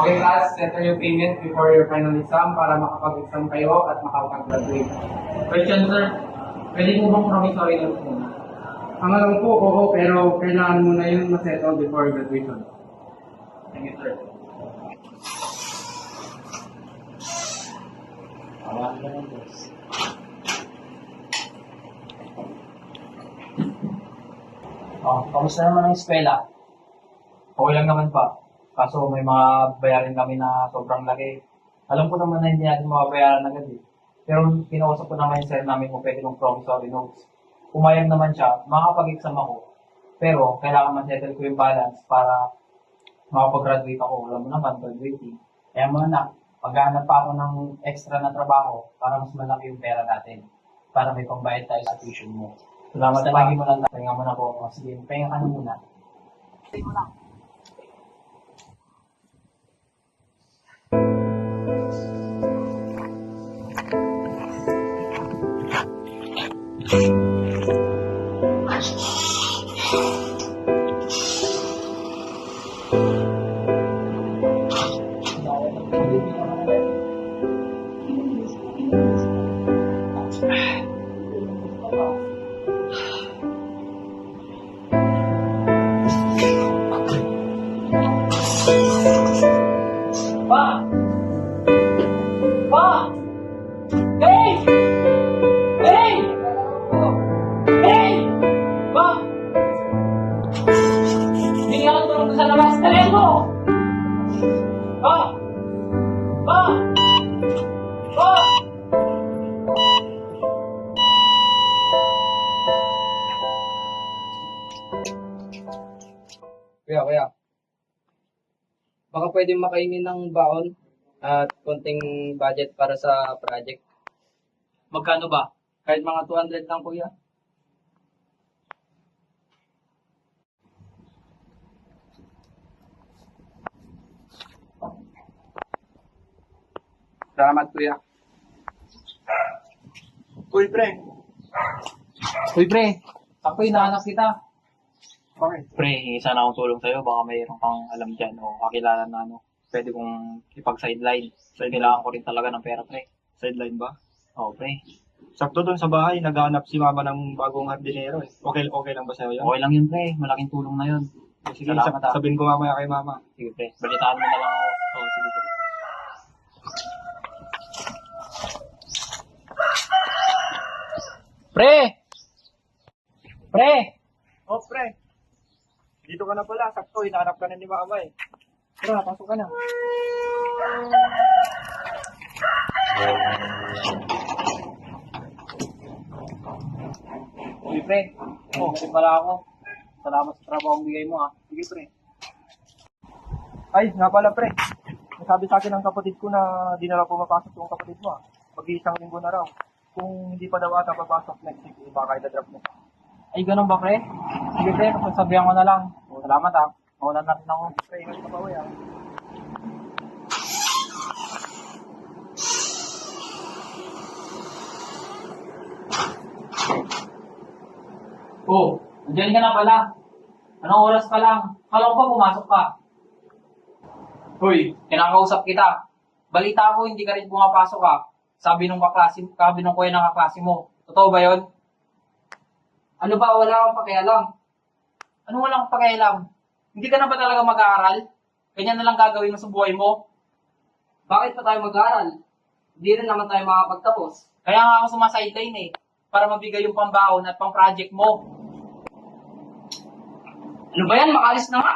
Okay class, settle your payment before your final exam para makapag-exam kayo at makapag-graduate. Question, sir. Pwede mo bang promissory notes muna? Ang alam ko, oo, pero kailangan mo na yun ma-settle before graduation. Thank you, sir. Kamusta naman ang eskwela? Okay lang naman pa. Kaso may mga bayarin kami na sobrang laki. Alam ko naman na hindi natin mababayaran agad eh. Pero kinausap ko naman yung sir namin kung pwede ng promissory notes. Pumayag naman siya, makapag-exam ako. Pero kailangan ma-settle ko yung balance para makapag-graduate ako. Alam mo naman, graduating. Kaya mo na, maghahanap pa ako ng extra na trabaho para mas malaki yung pera natin. Para may pambayad tayo sa tuition mo. Salamat pa. Lagi mo lang, pahinga mo na po. Sige, pahinga ka na muna. Pa! Pa! Hey! Hey! Hey! Pa! Hindi nga ako tulog sa labas. Dali mo! Pa! Pa! Pa! Kuya. Baka pwede makainin ng baon at konting budget para sa project. Magkano ba? Kahit mga 200 lang, kuya. Salamat, kuya. Uy, pre. Ako hinahanap kita. Okay. Pre, hingi sana akong tulong sa'yo. Baka mayroon kang alam dyan o kakilala na pwede kong ipag-sideline. So, kailangan ko rin talaga ng pera, pre. Sideline ba? Oo, pre. Sakto doon sa bahay, naghahanap si mama ng bagong hardinero eh. Okay lang ba sa'yo yan? Okay lang yun, pre. Malaking tulong na yun. Sige, Salamat, ah. sabihin ko mamaya kay mama. Sige, pre. Balitaan mo na lang ako. Oo, sige. Pre. Pre! Pre! Oh, pre. Dito ka na pala. Sakto, hinahanap ka na ni mama eh. Tara, pasok ka na. Uy, pre. Kasi pala ako. Salamat sa trabaho ang bigay mo, ah. Sige, pre. Ay, nga pala, pre. Nasabi sa akin ng kapatid ko na di na raw pumapasok yung kapatid mo ah. Pag-iisang linggo na raw. Kung hindi pa daw ata papasok next week, baka i-drop mo. Ay, ganun ba, pre? Sige, pre. Pagsabihan ko na lang. Salamat, ah. Mawalan natin ako. Pre, ingat ka pa, uwi ah. Oh, nandiyan ka na pala. Anong oras pa lang? Kala ko ba pumasok ka? Hoy, kinakausap kita. Balita ko hindi ka rin pumapasok ka. Sabi nung kuya ng kaklase mo. Totoo ba yon? Ano ba? Wala akong pakialam. Ano wala akong pakialam? Hindi ka na ba talaga mag-aaral? Ganyan na lang gagawin mo sa buhay mo? Bakit pa tayo mag-aaral? Hindi rin naman tayo makapagtapos. Kaya nga ako sumasideline eh. Para mabigay yung pambaon at pang-project mo. Ano ba yan? Makalis na nga!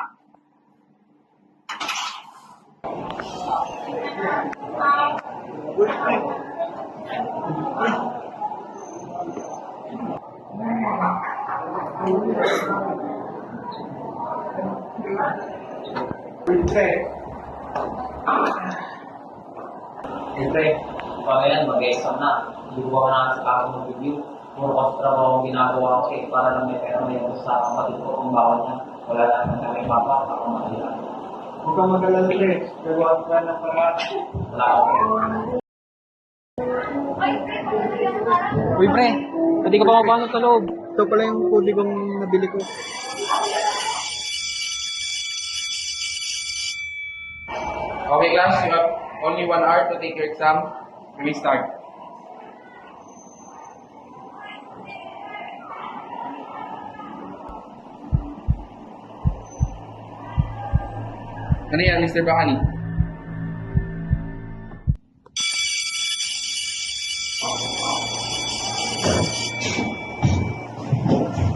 Siyempre, pag yan, mag-exam na. Hindi ko na sa kaso ng video. Puro kasi trabaho ang ginagawa ko eh. Para lang may pera may sa kapatid ko kung bawal niya. Wala lang na kami papa, ako mahila. Huwag kang mag-alala, pre. Gagawa ka ng paraan. Wala ako. Uy, pre. Pwede ka ba mapasok sa loob? Ito pala yung kodi kong nabili ko. Okay, class, you have only 1 hour to take your exam. We will start. Ano yan, Mr. Bakani?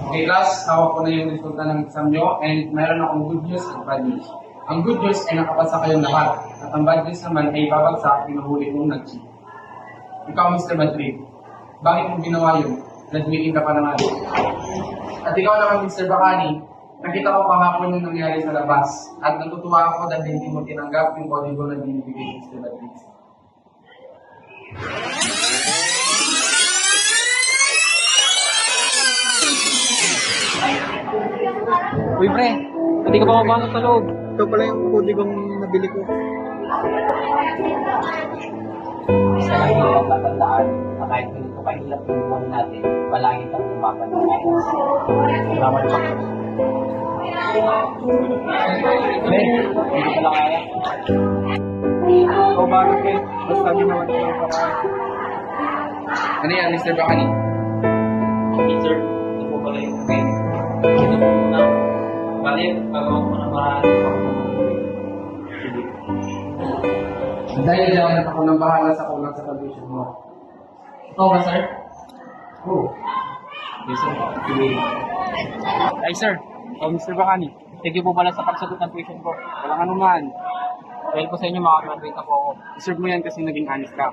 Okay, class, hawak ko na yung resulta ng exam nyo and mayroon akong good news at bad news. Ang good news ay nakapasa kayong lahat at ang bad news naman ay babagsak pinuhuli kong nag-cheat. Ikaw, Mr. Madrid, bakit mo ginawa yun? Graduating ka pa naman. At ikaw naman, Mr. Bakani, nakita ko kahapon yung nangyari sa labas at natutuwa ako dahil hindi mo tinanggap yung kodigo na binibigay ni Mr. Madrid. Uy, pre, hindi ka pa mapasok sa loob. Ito pala yung kodigong nabili ko. Isa lang yung tatandaan na kahit ganito kahilap yung buwan natin, palagi kang lumaban ng ayos. Salamat pa. Pre, hindi ka lang kaya. O bakit eh? Basta ginawa ko yung paraan. Ano yan, Mr. Bakani? Okay, sir. Ito po pala yung kainin. Ito po muna. Bali, pagawa ko na marami pa ako. Sige. Dahil diyan ako nang bahala sa kulang sa condition mo. Ikaw ba, sir? Oo. Yes, sir. Sige. Ay, sir. Mr. Bakani. Thank you po pala sa pagsagot ng tuition ko. Walang anuman. Dahil po sa inyo, makagraduate na po ako. Deserve mo yan kasi naging honest ka.